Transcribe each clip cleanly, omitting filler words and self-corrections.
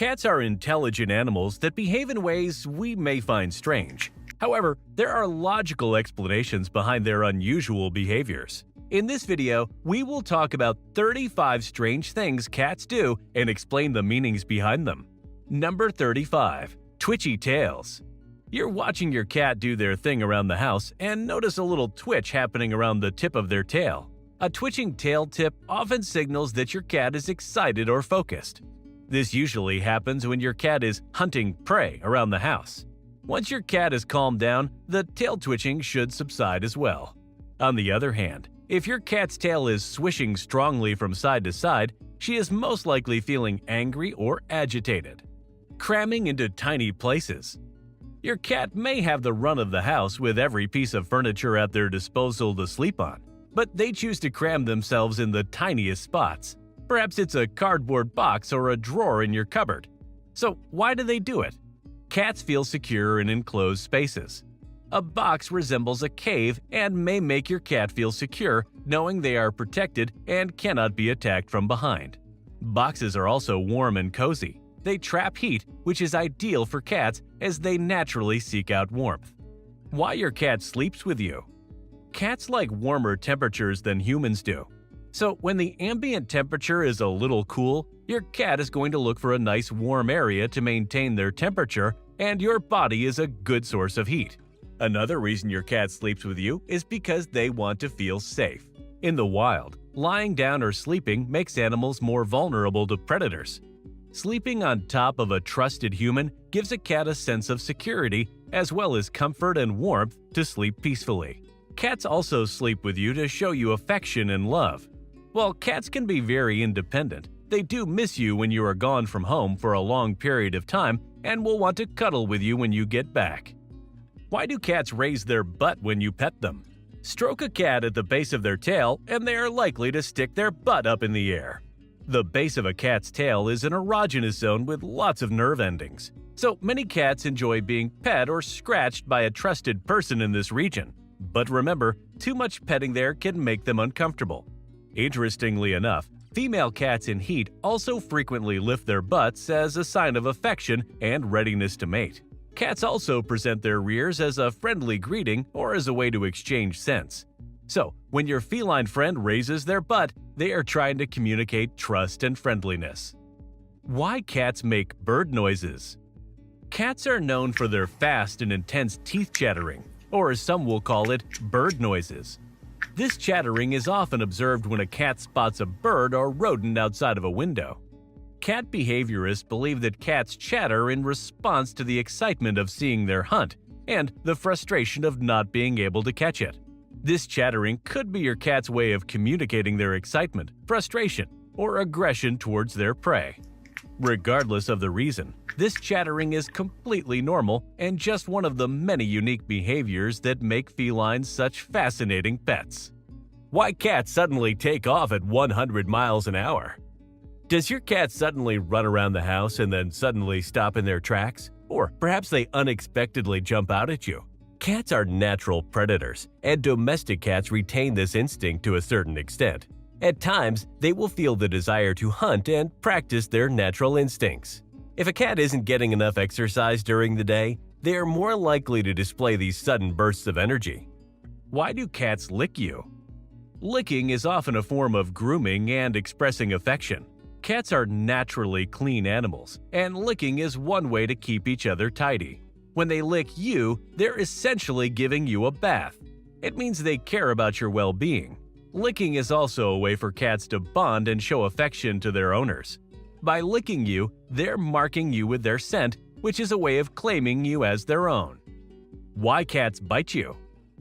Cats are intelligent animals that behave in ways we may find strange. However, there are logical explanations behind their unusual behaviors. In this video, we will talk about 35 strange things cats do and explain the meanings behind them. Number 35. Twitchy tails. You're watching your cat do their thing around the house and notice a little twitch happening around the tip of their tail. A twitching tail tip often signals that your cat is excited or focused. This usually happens when your cat is hunting prey around the house. Once your cat is calmed down, the tail twitching should subside as well. On the other hand, if your cat's tail is swishing strongly from side to side, she is most likely feeling angry or agitated. Cramming into tiny places. Your cat may have the run of the house with every piece of furniture at their disposal to sleep on, but they choose to cram themselves in the tiniest spots. Perhaps it's a cardboard box or a drawer in your cupboard. So why do they do it? Cats feel secure in enclosed spaces. A box resembles a cave and may make your cat feel secure, knowing they are protected and cannot be attacked from behind. Boxes are also warm and cozy. They trap heat, which is ideal for cats as they naturally seek out warmth. Why your cat sleeps with you? Cats like warmer temperatures than humans do. So when the ambient temperature is a little cool, your cat is going to look for a nice warm area to maintain their temperature, and your body is a good source of heat. Another reason your cat sleeps with you is because they want to feel safe. In the wild, lying down or sleeping makes animals more vulnerable to predators. Sleeping on top of a trusted human gives a cat a sense of security as well as comfort and warmth to sleep peacefully. Cats also sleep with you to show you affection and love. While cats can be very independent, they do miss you when you are gone from home for a long period of time and will want to cuddle with you when you get back. Why do cats raise their butt when you pet them? Stroke a cat at the base of their tail and they are likely to stick their butt up in the air. The base of a cat's tail is an erogenous zone with lots of nerve endings, so many cats enjoy being pet or scratched by a trusted person in this region. But remember, too much petting there can make them uncomfortable. Interestingly enough, female cats in heat also frequently lift their butts as a sign of affection and readiness to mate. Cats also present their rears as a friendly greeting or as a way to exchange scents. So, when your feline friend raises their butt, they are trying to communicate trust and friendliness. Why cats make bird noises? Cats are known for their fast and intense teeth chattering, or as some will call it, bird noises. This chattering is often observed when a cat spots a bird or rodent outside of a window. Cat behaviorists believe that cats chatter in response to the excitement of seeing their hunt and the frustration of not being able to catch it. This chattering could be your cat's way of communicating their excitement, frustration, or aggression towards their prey. Regardless of the reason, this chattering is completely normal and just one of the many unique behaviors that make felines such fascinating pets. Why cats suddenly take off at 100 miles an hour? Does your cat suddenly run around the house and then suddenly stop in their tracks? Or perhaps they unexpectedly jump out at you? Cats are natural predators, and domestic cats retain this instinct to a certain extent. At times, they will feel the desire to hunt and practice their natural instincts. If a cat isn't getting enough exercise during the day, they are more likely to display these sudden bursts of energy. Why do cats lick you? Licking is often a form of grooming and expressing affection. Cats are naturally clean animals, and licking is one way to keep each other tidy. When they lick you, they're essentially giving you a bath. It means they care about your well-being. Licking is also a way for cats to bond and show affection to their owners. By licking you, they're marking you with their scent, which is a way of claiming you as their own. Why cats bite you?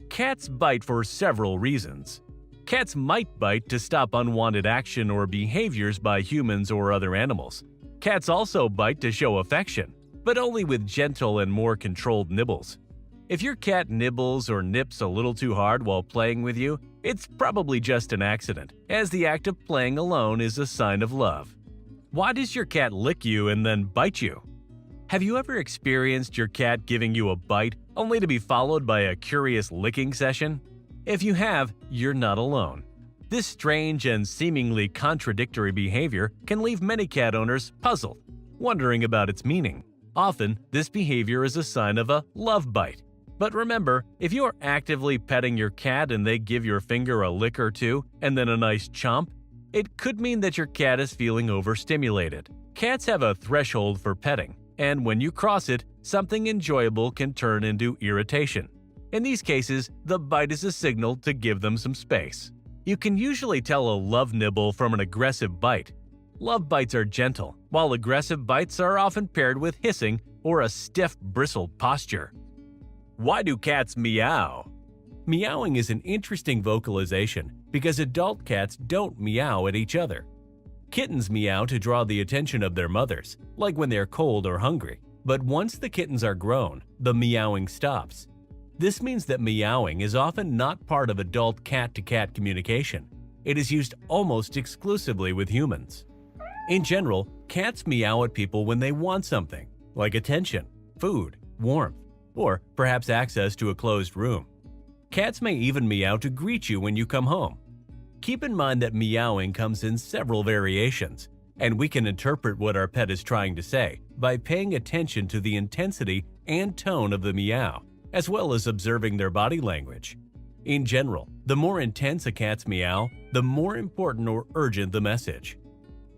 Cats bite for several reasons. Cats might bite to stop unwanted action or behaviors by humans or other animals. Cats also bite to show affection, but only with gentle and more controlled nibbles. If your cat nibbles or nips a little too hard while playing with you, it's probably just an accident, as the act of playing alone is a sign of love. Why does your cat lick you and then bite you? Have you ever experienced your cat giving you a bite only to be followed by a curious licking session? If you have, you're not alone. This strange and seemingly contradictory behavior can leave many cat owners puzzled. wondering about its meaning. Often, this behavior is a sign of a love bite. But remember, if you are actively petting your cat and they give your finger a lick or two and then a nice chomp, it could mean that your cat is feeling overstimulated. Cats have a threshold for petting, and when you cross it, something enjoyable can turn into irritation. In these cases, the bite is a signal to give them some space. You can usually tell a love nibble from an aggressive bite. Love bites are gentle, while aggressive bites are often paired with hissing or a stiff, bristled posture. Why do cats meow? Meowing is an interesting vocalization because adult cats don't meow at each other. Kittens meow to draw the attention of their mothers, like when they're cold or hungry. But once the kittens are grown, the meowing stops. This means that meowing is often not part of adult cat-to-cat communication. It is used almost exclusively with humans. In general, cats meow at people when they want something, like attention, food, warmth, or perhaps access to a closed room. Cats may even meow to greet you when you come home. Keep in mind that meowing comes in several variations, and we can interpret what our pet is trying to say by paying attention to the intensity and tone of the meow, as well as observing their body language. In general, the more intense a cat's meow, the more important or urgent the message.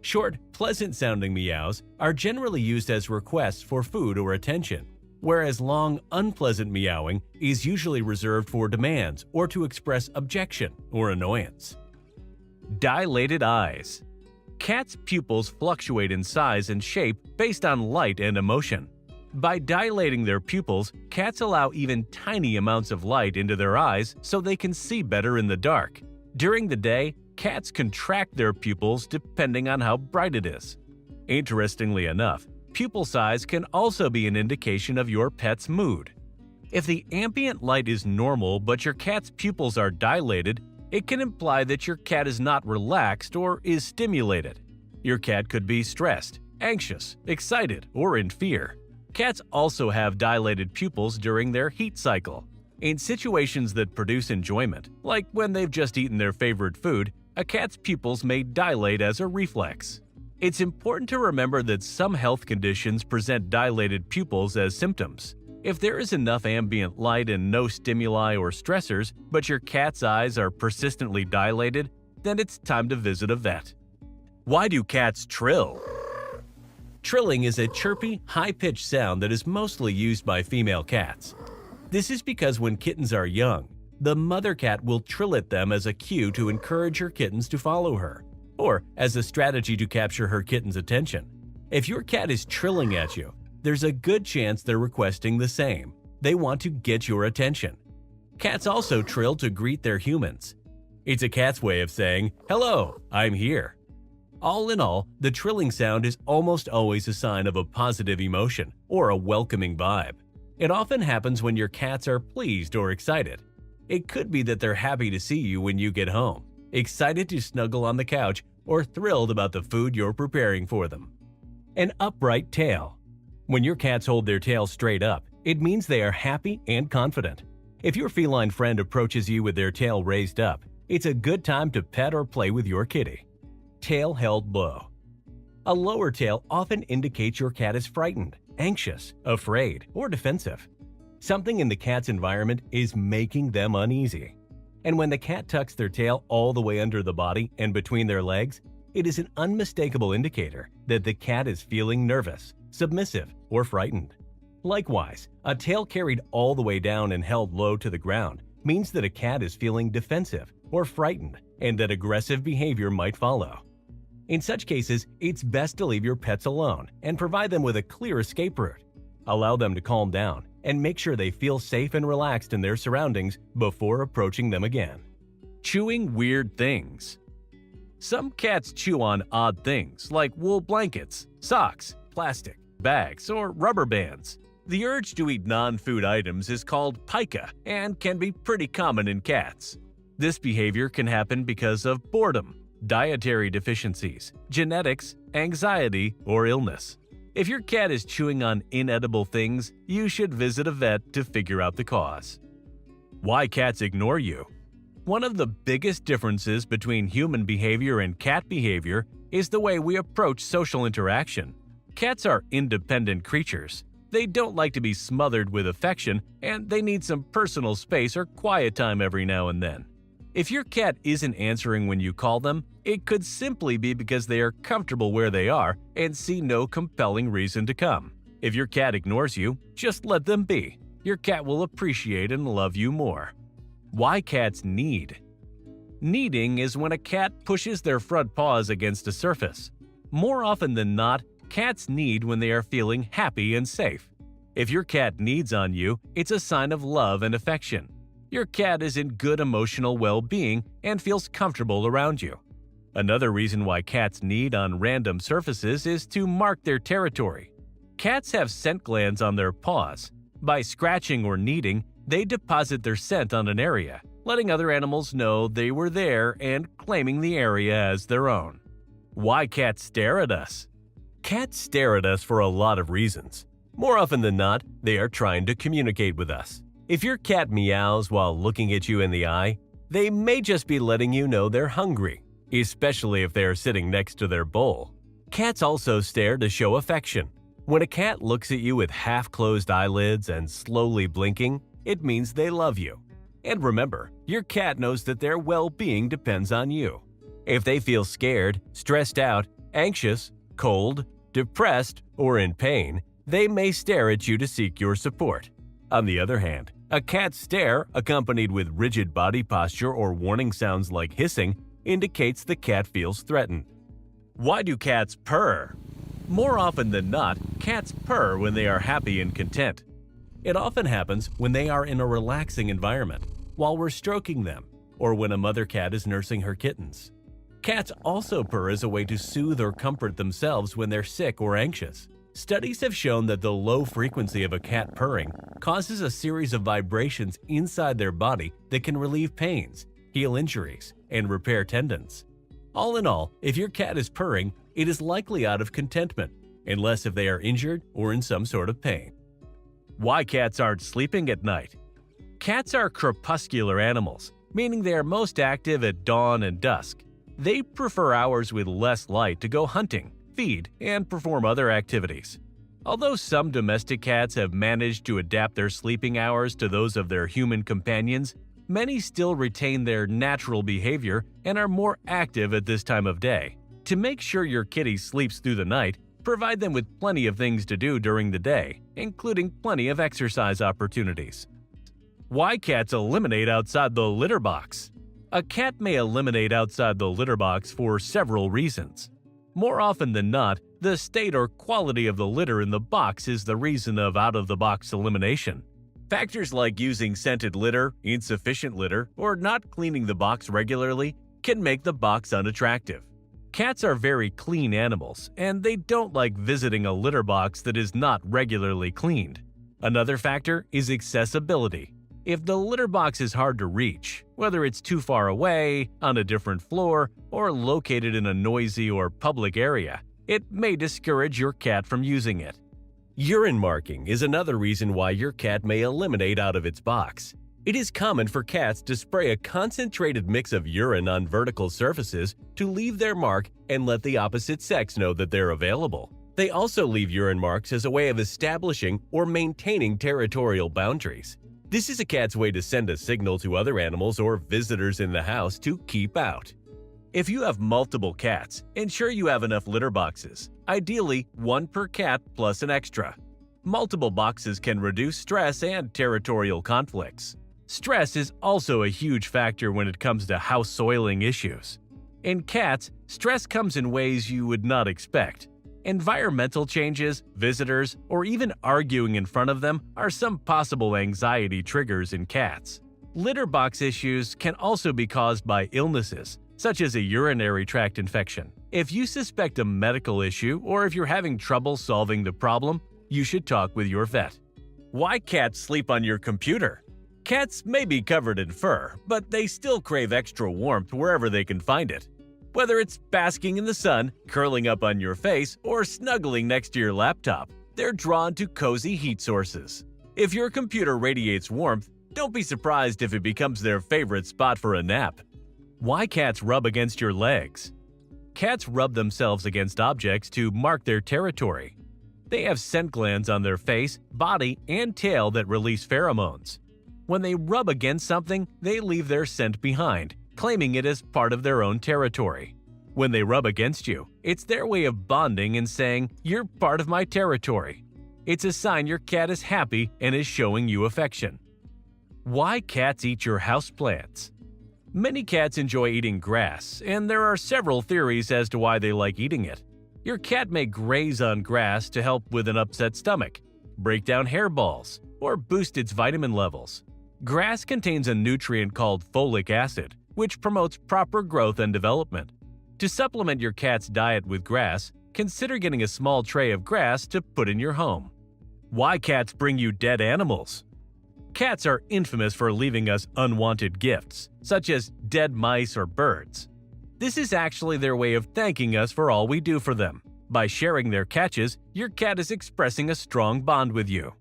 Short, pleasant-sounding meows are generally used as requests for food or attention, whereas long, unpleasant meowing is usually reserved for demands or to express objection or annoyance. Dilated eyes. Cats' pupils fluctuate in size and shape based on light and emotion. By dilating their pupils, cats allow even tiny amounts of light into their eyes so they can see better in the dark. During the day, cats contract their pupils depending on how bright it is. Interestingly enough, pupil size can also be an indication of your pet's mood. If the ambient light is normal but your cat's pupils are dilated, it can imply that your cat is not relaxed or is stimulated. Your cat could be stressed, anxious, excited, or in fear. Cats also have dilated pupils during their heat cycle. In situations that produce enjoyment, like when they've just eaten their favorite food, a cat's pupils may dilate as a reflex. It's important to remember that some health conditions present dilated pupils as symptoms. If there is enough ambient light and no stimuli or stressors, but your cat's eyes are persistently dilated, then it's time to visit a vet. Why do cats trill? Trilling is a chirpy, high-pitched sound that is mostly used by female cats. This is because when kittens are young, the mother cat will trill at them as a cue to encourage her kittens to follow her, or as a strategy to capture her kitten's attention. If your cat is trilling at you, there's a good chance they're requesting the same. They want to get your attention. Cats also trill to greet their humans. It's a cat's way of saying, "Hello, I'm here." All in all, the trilling sound is almost always a sign of a positive emotion or a welcoming vibe. It often happens when your cats are pleased or excited. It could be that they're happy to see you when you get home, excited to snuggle on the couch, or thrilled about the food you're preparing for them. An upright tail. When your cats hold their tail straight up, it means they are happy and confident. If your feline friend approaches you with their tail raised up, it's a good time to pet or play with your kitty. Tail held low. A lower tail often indicates your cat is frightened, anxious, afraid, or defensive. Something in the cat's environment is making them uneasy. And when the cat tucks their tail all the way under the body and between their legs, it is an unmistakable indicator that the cat is feeling nervous, submissive, or frightened. Likewise, a tail carried all the way down and held low to the ground means that a cat is feeling defensive or frightened and that aggressive behavior might follow. In such cases, it's best to leave your pets alone and provide them with a clear escape route. Allow them to calm down and make sure they feel safe and relaxed in their surroundings before approaching them again. Chewing weird things. Some cats chew on odd things like wool blankets, socks, plastic, bags, or rubber bands. The urge to eat non-food items is called pica and can be pretty common in cats. This behavior can happen because of boredom, dietary deficiencies, genetics, anxiety, or illness. If your cat is chewing on inedible things, you should visit a vet to figure out the cause. Why cats ignore you. One of the biggest differences between human behavior and cat behavior is the way we approach social interaction. Cats are independent creatures. They don't like to be smothered with affection, and they need some personal space or quiet time every now and then. If your cat isn't answering when you call them, it could simply be because they are comfortable where they are and see no compelling reason to come. If your cat ignores you, just let them be. Your cat will appreciate and love you more. Why cats need? Kneading is when a cat pushes their front paws against a surface. More often than not, cats knead when they are feeling happy and safe. If your cat kneads on you, it's a sign of love and affection. Your cat is in good emotional well-being and feels comfortable around you. Another reason why cats knead on random surfaces is to mark their territory. Cats have scent glands on their paws. By scratching or kneading, they deposit their scent on an area, letting other animals know they were there and claiming the area as their own. Why cats stare at us? Cats stare at us for a lot of reasons. More often than not, they are trying to communicate with us. If your cat meows while looking at you in the eye, they may just be letting you know they're hungry, especially if they are sitting next to their bowl. Cats also stare to show affection. When a cat looks at you with half-closed eyelids and slowly blinking, it means they love you. And remember, your cat knows that their well-being depends on you. If they feel scared, stressed out, anxious, cold, depressed, or in pain, they may stare at you to seek your support. On the other hand, a cat's stare, accompanied with rigid body posture or warning sounds like hissing, indicates the cat feels threatened. Why do cats purr? More often than not, cats purr when they are happy and content. It often happens when they are in a relaxing environment, while we're stroking them, or when a mother cat is nursing her kittens. Cats also purr as a way to soothe or comfort themselves when they're sick or anxious. Studies have shown that the low frequency of a cat purring causes a series of vibrations inside their body that can relieve pains, heal injuries, and repair tendons. All in all, if your cat is purring, it is likely out of contentment, unless if they are injured or in some sort of pain. Why cats aren't sleeping at night? Cats are crepuscular animals, meaning they are most active at dawn and dusk. They prefer hours with less light to go hunting, feed, and perform other activities. Although some domestic cats have managed to adapt their sleeping hours to those of their human companions, many still retain their natural behavior and are more active at this time of day. To make sure your kitty sleeps through the night, provide them with plenty of things to do during the day, including plenty of exercise opportunities. Why cats eliminate outside the litter box? A cat may eliminate outside the litter box for several reasons. More often than not, the state or quality of the litter in the box is the reason of out-of-the-box elimination. Factors like using scented litter, insufficient litter, or not cleaning the box regularly can make the box unattractive. Cats are very clean animals, and they don't like visiting a litter box that is not regularly cleaned. Another factor is accessibility. If the litter box is hard to reach, whether it's too far away, on a different floor, or located in a noisy or public area, it may discourage your cat from using it. Urine marking is another reason why your cat may eliminate out of its box. It is common for cats to spray a concentrated mix of urine on vertical surfaces to leave their mark and let the opposite sex know that they're available. They also leave urine marks as a way of establishing or maintaining territorial boundaries. This is a cat's way to send a signal to other animals or visitors in the house to keep out. If you have multiple cats, ensure you have enough litter boxes, ideally one per cat plus an extra. Multiple boxes can reduce stress and territorial conflicts. Stress is also a huge factor when it comes to house soiling issues. In cats, stress comes in ways you would not expect. Environmental changes, visitors, or even arguing in front of them are some possible anxiety triggers in cats. Litter box issues can also be caused by illnesses, such as a urinary tract infection. If you suspect a medical issue or if you're having trouble solving the problem, you should talk with your vet. Why cats sleep on your computer? Cats may be covered in fur, but they still crave extra warmth wherever they can find it. Whether it's basking in the sun, curling up on your face, or snuggling next to your laptop, they're drawn to cozy heat sources. If your computer radiates warmth, don't be surprised if it becomes their favorite spot for a nap. Why cats rub against your legs? Cats rub themselves against objects to mark their territory. They have scent glands on their face, body, and tail that release pheromones. When they rub against something, they leave their scent behind, claiming it as part of their own territory. When they rub against you, it's their way of bonding and saying, "You're part of my territory." It's a sign your cat is happy and is showing you affection. Why cats eat your houseplants? Many cats enjoy eating grass, and there are several theories as to why they like eating it. Your cat may graze on grass to help with an upset stomach, break down hairballs, or boost its vitamin levels. Grass contains a nutrient called folic acid, which promotes proper growth and development. To supplement your cat's diet with grass, consider getting a small tray of grass to put in your home. Why cats bring you dead animals? Cats are infamous for leaving us unwanted gifts, such as dead mice or birds. This is actually their way of thanking us for all we do for them. By sharing their catches, your cat is expressing a strong bond with you.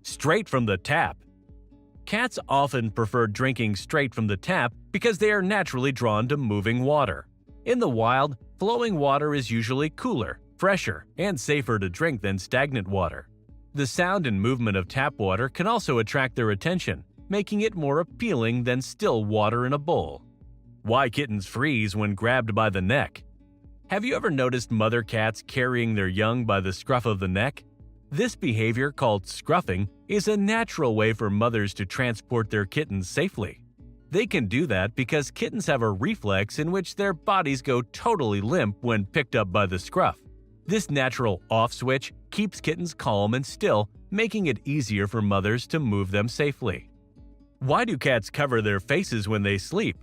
Straight from the tap. Cats often prefer drinking straight from the tap because they are naturally drawn to moving water. In the wild, flowing water is usually cooler, fresher, and safer to drink than stagnant water. The sound and movement of tap water can also attract their attention, making it more appealing than still water in a bowl. Why kittens freeze when grabbed by the neck? Have you ever noticed mother cats carrying their young by the scruff of the neck? This behavior, called scruffing, is a natural way for mothers to transport their kittens safely. They can do that because kittens have a reflex in which their bodies go totally limp when picked up by the scruff. This natural off switch keeps kittens calm and still, making it easier for mothers to move them safely. Why do cats cover their faces when they sleep?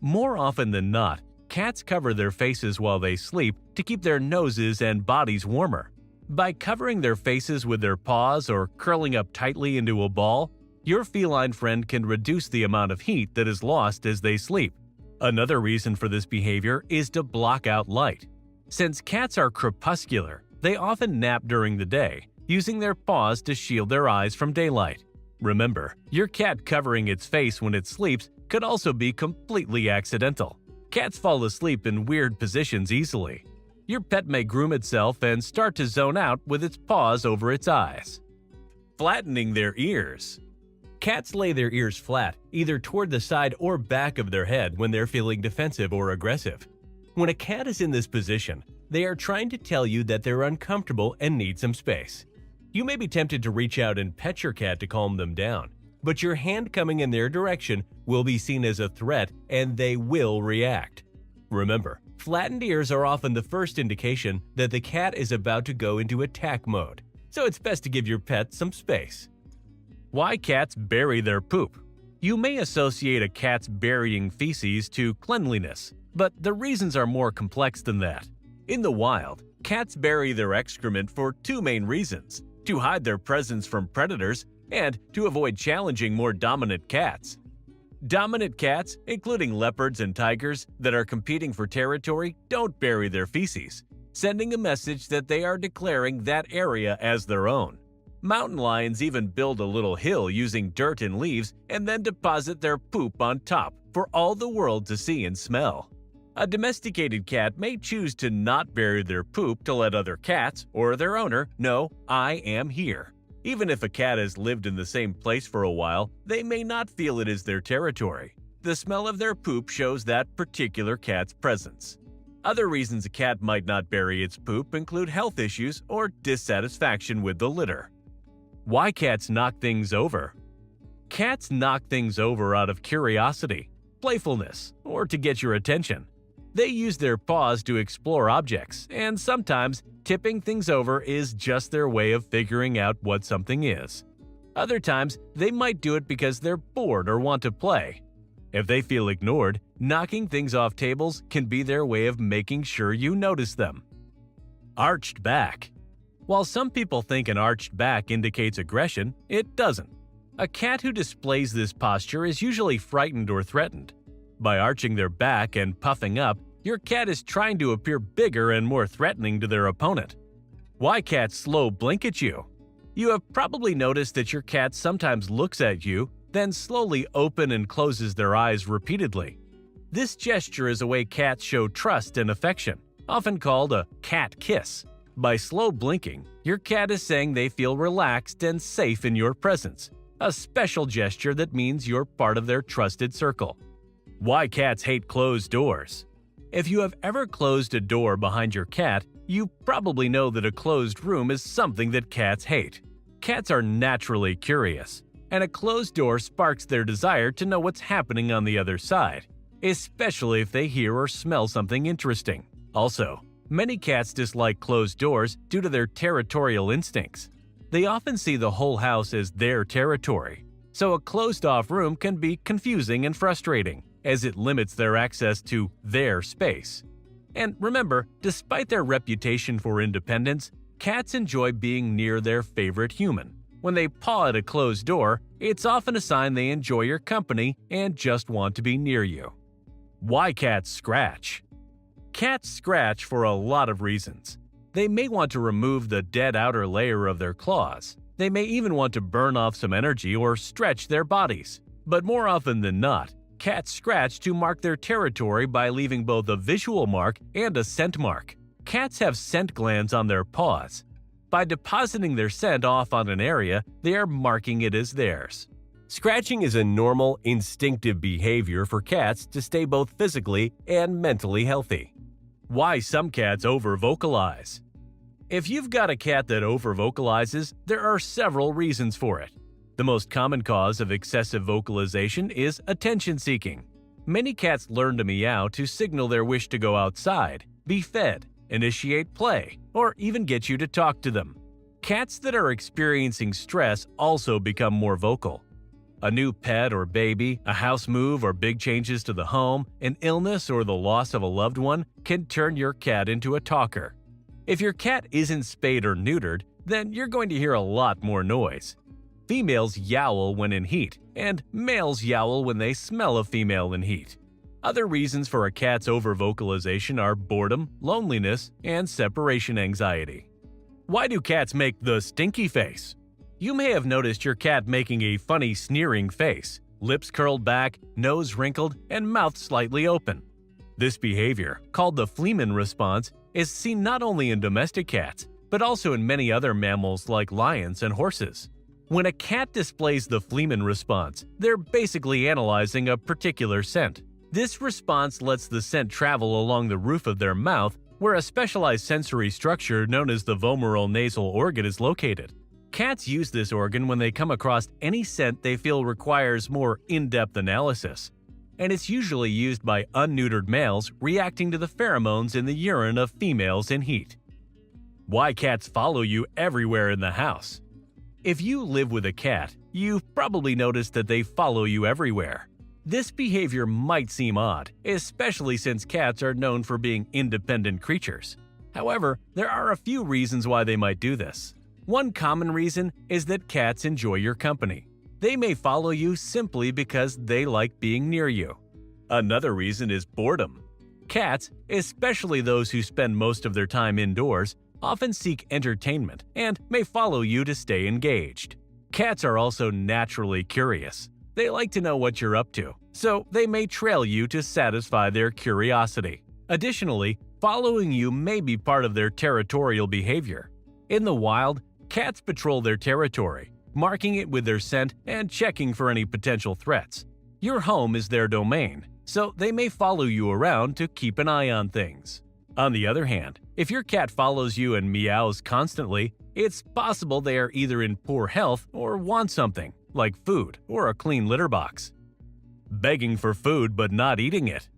More often than not, cats cover their faces while they sleep to keep their noses and bodies warmer. By covering their faces with their paws or curling up tightly into a ball, your feline friend can reduce the amount of heat that is lost as they sleep. Another reason for this behavior is to block out light. Since cats are crepuscular, they often nap during the day, using their paws to shield their eyes from daylight. Remember, your cat covering its face when it sleeps could also be completely accidental. Cats fall asleep in weird positions easily. Your pet may groom itself and start to zone out with its paws over its eyes. Flattening their ears. Cats lay their ears flat, either toward the side or back of their head when they're feeling defensive or aggressive. When a cat is in this position, they are trying to tell you that they're uncomfortable and need some space. You may be tempted to reach out and pet your cat to calm them down, but your hand coming in their direction will be seen as a threat and they will react. Remember, flattened ears are often the first indication that the cat is about to go into attack mode, so it's best to give your pet some space. Why cats bury their poop? You may associate a cat's burying feces to cleanliness, but the reasons are more complex than that. In the wild, cats bury their excrement for two main reasons: to hide their presence from predators and to avoid challenging more dominant cats. Dominant cats, including leopards and tigers that are competing for territory, don't bury their feces, sending a message that they are declaring that area as their own. Mountain lions even build a little hill using dirt and leaves and then deposit their poop on top for all the world to see and smell. A domesticated cat may choose to not bury their poop to let other cats or their owner know, "I am here." Even if a cat has lived in the same place for a while, they may not feel it is their territory. The smell of their poop shows that particular cat's presence. Other reasons a cat might not bury its poop include health issues or dissatisfaction with the litter. Why cats knock things over? Cats knock things over out of curiosity, playfulness, or to get your attention. They use their paws to explore objects, and sometimes tipping things over is just their way of figuring out what something is. Other times, they might do it because they're bored or want to play. If they feel ignored, knocking things off tables can be their way of making sure you notice them. Arched back. While some people think an arched back indicates aggression, it doesn't. A cat who displays this posture is usually frightened or threatened. By arching their back and puffing up, your cat is trying to appear bigger and more threatening to their opponent. Why cats slow blink at you? You have probably noticed that your cat sometimes looks at you, then slowly open and closes their eyes repeatedly. This gesture is a way cats show trust and affection, often called a cat kiss. By slow blinking, your cat is saying they feel relaxed and safe in your presence, a special gesture that means you're part of their trusted circle. Why cats hate closed doors. If you have ever closed a door behind your cat, you probably know that a closed room is something that cats hate. Cats are naturally curious, and a closed door sparks their desire to know what's happening on the other side, especially if they hear or smell something interesting. Also, many cats dislike closed doors due to their territorial instincts. They often see the whole house as their territory, so a closed-off room can be confusing and frustrating, as it limits their access to their space. And remember, despite their reputation for independence, cats enjoy being near their favorite human. When they paw at a closed door, it's often a sign they enjoy your company and just want to be near you. Why cats scratch? Cats scratch for a lot of reasons. They may want to remove the dead outer layer of their claws. They may even want to burn off some energy or stretch their bodies. But more often than not, cats scratch to mark their territory by leaving both a visual mark and a scent mark. Cats have scent glands on their paws. By depositing their scent off on an area, they are marking it as theirs. Scratching is a normal, instinctive behavior for cats to stay both physically and mentally healthy. Why some cats over-vocalize. If you've got a cat that over-vocalizes, there are several reasons for it. The most common cause of excessive vocalization is attention-seeking. Many cats learn to meow to signal their wish to go outside, be fed, initiate play, or even get you to talk to them. Cats that are experiencing stress also become more vocal. A new pet or baby, a house move or big changes to the home, an illness or the loss of a loved one can turn your cat into a talker. If your cat isn't spayed or neutered, then you're going to hear a lot more noise. Females yowl when in heat, and males yowl when they smell a female in heat. Other reasons for a cat's over-vocalization are boredom, loneliness, and separation anxiety. Why do cats make the stinky face? You may have noticed your cat making a funny sneering face, lips curled back, nose wrinkled, and mouth slightly open. This behavior, called the Fleeman response, is seen not only in domestic cats, but also in many other mammals like lions and horses. When a cat displays the Fleeman response, they're basically analyzing a particular scent. This response lets the scent travel along the roof of their mouth, where a specialized sensory structure known as the vomeral nasal organ is located. Cats use this organ when they come across any scent they feel requires more in-depth analysis, and it's usually used by unneutered males reacting to the pheromones in the urine of females in heat. Why cats follow you everywhere in the house. If you live with a cat, you've probably noticed that they follow you everywhere. This behavior might seem odd, especially since cats are known for being independent creatures. However, there are a few reasons why they might do this. One common reason is that cats enjoy your company. They may follow you simply because they like being near you. Another reason is boredom. Cats, especially those who spend most of their time indoors, often seek entertainment and may follow you to stay engaged. Cats are also naturally curious. They like to know what you're up to, so they may trail you to satisfy their curiosity. Additionally, following you may be part of their territorial behavior. In the wild, cats patrol their territory, marking it with their scent and checking for any potential threats. Your home is their domain, so they may follow you around to keep an eye on things. On the other hand, if your cat follows you and meows constantly, it's possible they are either in poor health or want something, like food or a clean litter box. Begging for food but not eating it.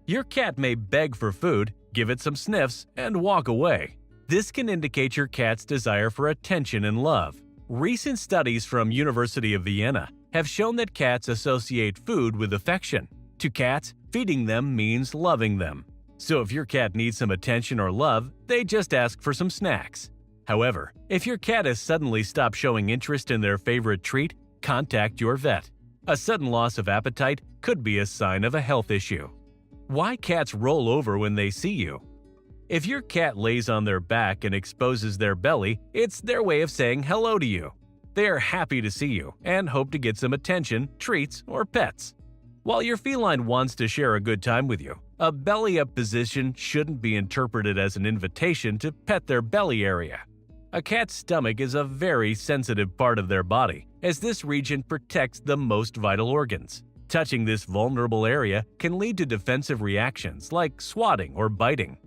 Your cat may beg for food, give it some sniffs, and walk away. This can indicate your cat's desire for attention and love. Recent studies from University of Vienna have shown that cats associate food with affection. To cats, feeding them means loving them. So if your cat needs some attention or love, they just ask for some snacks. However, if your cat has suddenly stopped showing interest in their favorite treat, contact your vet. A sudden loss of appetite could be a sign of a health issue. Why cats roll over when they see you. If your cat lays on their back and exposes their belly, it's their way of saying hello to you. They are happy to see you and hope to get some attention, treats, or pets. While your feline wants to share a good time with you, A belly-up position shouldn't be interpreted as an invitation to pet their belly area. A cat's stomach is a very sensitive part of their body, as this region protects the most vital organs. Touching this vulnerable area can lead to defensive reactions like swatting or biting.